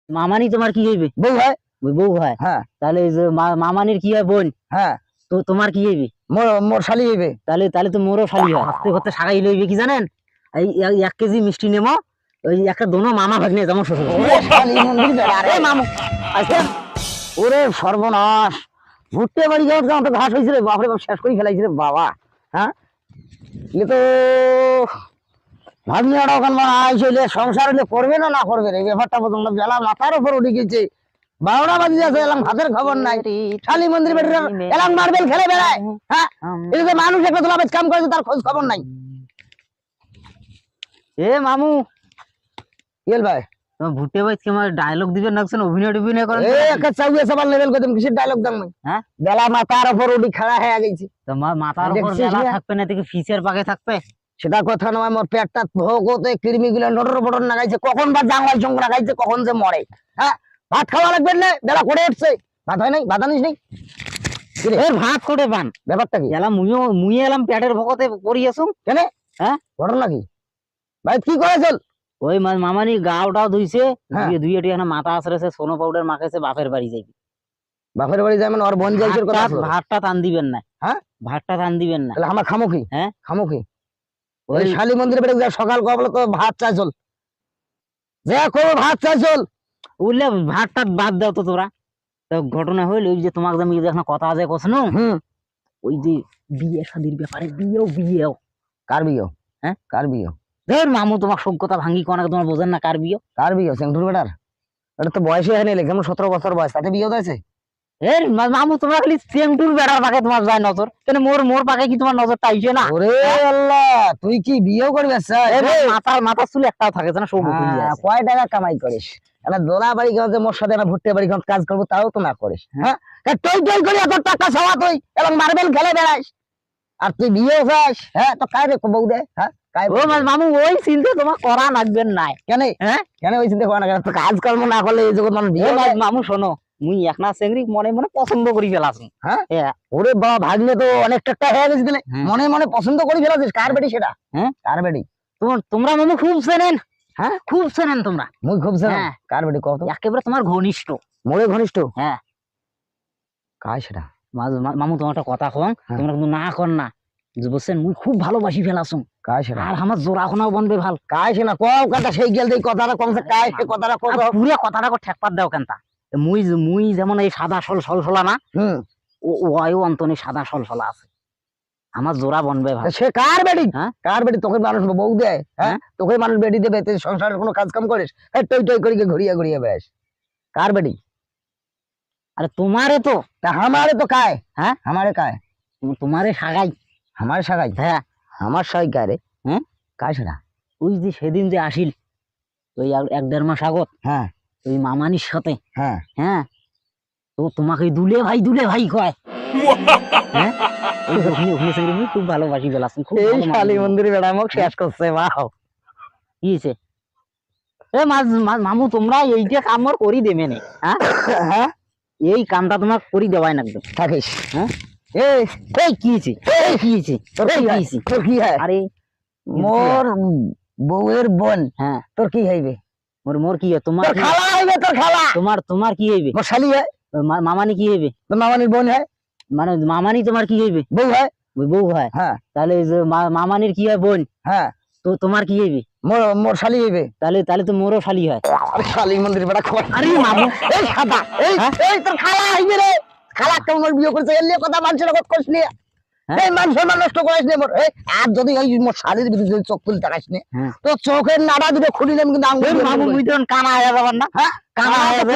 মামানি তোমার কি হইবে? বউ হয়। ওই বউ হয়। হ্যাঁ। তাহলে এই যে মামানির কি হয়? বোন। হ্যাঁ। তো তোমার কি হইবে? মোর শালি হইবে। তাহলে তাহলে তো মোরও শালি হয়। হাতে হাতে সাগাই লইবে কি জানেন? এই 1 কেজি মিষ্টি নেমো, ওই একটা দোনো মামা ভাগ্নে যেমন শ্বশুর। ওরে শালি মন্দির বেড়া রে। মামু আচ্ছা। ওরে সর্বনাশ, ভুট্টে বাড়ি যাওয়ার তো ঘাস হয়েছে রে বাপরে বাপ, শেষ করে ফেলাইছে রে বাবা। হ্যাঁ, এ তো ভাগ্নে ওখান আইসলে সংসার হলে করবে না করবে রে, ব্যাপারটা বলতাম না। বেলা মাথার উপর উঠে গেছে, 12টা বাজে যাচ্ছে, এলাম হাতের খবর নাই। শালি মন্দির বেড়ে এলাম মার্বেল খেলে বেড়ায়। হ্যাঁ, এটা যে মানুষ একটা তোলা কাম করেছে তার খোঁজ খবর নাই। এ মামু ইয়েল ভাই, তোমার ভুট্টে ভাই কি আমার ডায়লগ দিবেন নাকছেন? অভিনয় করেন? এই একটা চাউয়ে সবার লেভেল করে তুমি কিসের ডায়লগ দাম? হ্যাঁ, বেলা মাথার উপর উঠে খেলা হয়ে গেছে। তোমার মাথার উপর বেলা থাকবে না থেকে ফিসের পাকে থাকবে? সেটা কথা নয়, মোর পেটটা ভোগতে কৃমি গুলো নটর বটর লাগাইছে, কখন বা জাঙ্গল চঙ্গ লাগাইছে, কখন যে মরে। হ্যাঁ, ভাত খাওয়া লাগবে না, বেলা করে উঠছে, ভাত হয় নাই, ভাত আনিস নাই। ভাত করে পান ব্যাপারটা কি? এলাম মুই এলাম পেটের ভোগতে পড়িয়েছুম কেন? হ্যাঁ, ঘটনা কি ভাই, কি করে চল? ওই মামানি গাওটাও ধুইছে, হ্যাঁ। দুই এটি এখন মাথা আসরেছে, সোনো পাউডার মাখাইছে, বাপের বাড়ি যাইবি। বাপের বাড়ি যাবেন, ওর বোন যাইছে কথা। ভাতটা টান দিবেন না। হ্যাঁ, ভাতটা টান দিবেন না। তাহলে আমার খামো কি? হ্যাঁ, খামো কি? ওই শালি মন্দিরে বেড়ে যা, সকাল কবলে তো ভাত চাই চল, যে করবো ভাত চাই চল। উঠলে ভাতটা বাদ দাও তো তোরা। তো ঘটনা হইল ওই যে তোমাকে আমি এখন কথা আছে কখনো, ওই যে বিয়ে শাদির ব্যাপারে, বিয়েও কার বিয়ে? হ্যাঁ, কার বিয়ে? ধর মামু তোমার সব কথা ভাঙ্গি কোনা, তোমার বোঝেন না কার বিয়ে? কার বিয়ে? সেন্টুর বেটার। এটা তো বয়সে হয় নাই, যেমন 17 বছর বয়স, তাতে বিয়ে হয়েছে। মামু তোমার খালি সেন্টুর বেড়ার পাকে তোমার যায় নজর, কেন মোর পাকে কি তোমার নজরটা আইছে না? ওরে আল্লাহ, তুই কি বিয়েও করবি? মাথার চুল একটাও থাকে না, সব কয় টাকা কামাই করিস? একটা দোলা বাড়ি গেছে মোর সাথে, একটা ভুট্টে বাড়ি কাজ করবো, তাও তো না করিস। হ্যাঁ, টই টই করে এত টাকা সবা তুই, এবং মার্বেল খেলে বেড়াইস, আর তুই বিয়ে যাস? হ্যাঁ, তো কায় রে বউ দে? হ্যাঁ, মামু ওই চিন্তা তোমার করা লাগবেন নাই। কেন? হ্যাঁ, কেন ওই চিন্তা করা না? তো কাজ কর্ম না করলে এই জগৎ মানুষ বিয়ে? মামু শোনো, মুই একনা চেংড়ি মনে মনে পছন্দ করি ফেলাছি। হ্যাঁ, ওরে বাবা, ভাগ্নে তো অনেক টাকা হয়ে গেছে দিলে, মনে মনে পছন্দ করি ফেলাছিস। কার বেটি সেটা? হ্যাঁ, কার বেটি? তোমরা মামু খুব চেনেন। হ্যাঁ, খুব চেনেন তোমরা। মুই খুব চেনেন। কার বেটি কত? একেবারে তোমার ঘনিষ্ঠ। মোরে ঘনিষ্ঠ? হ্যাঁ। কায় সেটা? মামু তোমার একটা কথা কম, তোমরা কিন্তু না কর না, বুঝছেন? মুই খুব ভালোবাসি ফেলাছুম। কায় সেটা? আর আমার জোড়াখনাও বনবে ভাল। কায় সেটা? কও কথা, সেই গেল দেই কথাটা কমছে, কায় সে কথাটা কও। পুরো কথাটা ঠেকপাত দাও কেনতা? মুই যেমন এই সাদা সলসলা না, ওয়ও অন্তনি সাদা সলসলা আছে, আমার জোড়া বনবে ভাল। সে কার বেটি? হ্যাঁ, কার বেটি? তোকে মানুষ বউ দেয়? হ্যাঁ, তোকে মানুষ বেটি দেবে? তুই সংসারের কোনো কাজ কাম করিস? টই টই করে ঘুরিয়া ঘুরিয়া বেশ। কার বেটি? আরে তোমারে তো। আমারে তো কায়? হ্যাঁ, আমারে কায়? তোমারে সাগাই। আমার সাগাই? হ্যাঁ। আমার সাগাই কায় রে? হ্যাঁ, কায় সেটা? ওই যে সেদিন যে আসিল, ওই 1-1.5 মাস আগত। হ্যাঁ, ওই মামানির সাথে। হ্যাঁ। হ্যাঁ, তো তোমাকে দুলে ভাই কয়। হ্যাঁ, ওখানে খুব ভালোবাসি ফেলাছি। এই শালি মন্দিরে বেড়া মুখ শেষ করছে। বাও, কি হয়েছে? মামু তোমরা এইটা কাম করি দেবে না। হ্যাঁ, হ্যাঁ, এই কামটা তোমার করি দেওয়াই লাগবে। থাকিস। হ্যাঁ, এই কি হয়েছে? কি হয়েছে? তোর কি হয়? আরে মোর বউয়ের বোন। হ্যাঁ, তোর কি হইবে? মোর কি হয়? তোমার খালা হইবে। তোর খালা? তোমার কি হইবে? মোর শালি হয়। মামানি কি হইবে? তোর মামানির বোন হয়। মানে মামানি তোমার কি হইবে? বউ হয়। বউ হয়। হ্যাঁ, তাহলে মামানির কি হয়? বোন। হ্যাঁ, তো তোমার কি হইবে? মোর শালি হইবে। তাহলে তো মোরও শালি হয়। আরে শালি মন্দির বেড়া খবর। আরে মামু, এই সাদা, এই তোর খালা হইবে রে। খালা কেমন বিয়ে করছে, এর লিয়ে কথা মানুষের কথা কইস নি। এই মানুষের নষ্ট করিস নি মোর। আর যদি ওই মোর শালির বিরুদ্ধে চোখ তুলে তাকাইস নি, তো চোখের নাড়া দুটো খুলি নেন কিন্তু আঙ্গুল। মামু মুই তো কানা হয়ে যাবার না। হ্যাঁ, কানা হয়ে যাবে।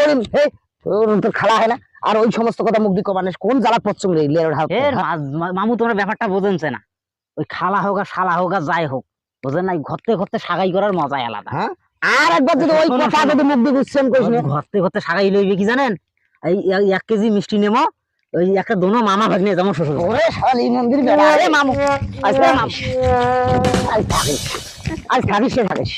তোর খালা হয় না? আর ওই সমস্ত কথা মুখ দিয়ে কমানিস, কোন জ্বালা পড়ছ রে? মামু তোমার ব্যাপারটা বোঝেনছে না। ওই খালা হোক আর শালা হোক আর যাই হোক, বোঝেন নাই? ঘরতে সাগাই করার মজাই আলাদা। হ্যাঁ, আর একবার যদি ওই কথা যদি মুখ দিয়ে গুছিয়ে কইস নি, ঘরতে সাগাই লইবে কি জানেন? এই 1 কেজি মিষ্টি নেমো, ওই একটা দোনো মামা ভাগ্নে যেমন শ্বশুর। ওরে শালি মন্দির বেড়া রে মামু। আজ থাকিস, আজ থাকিস।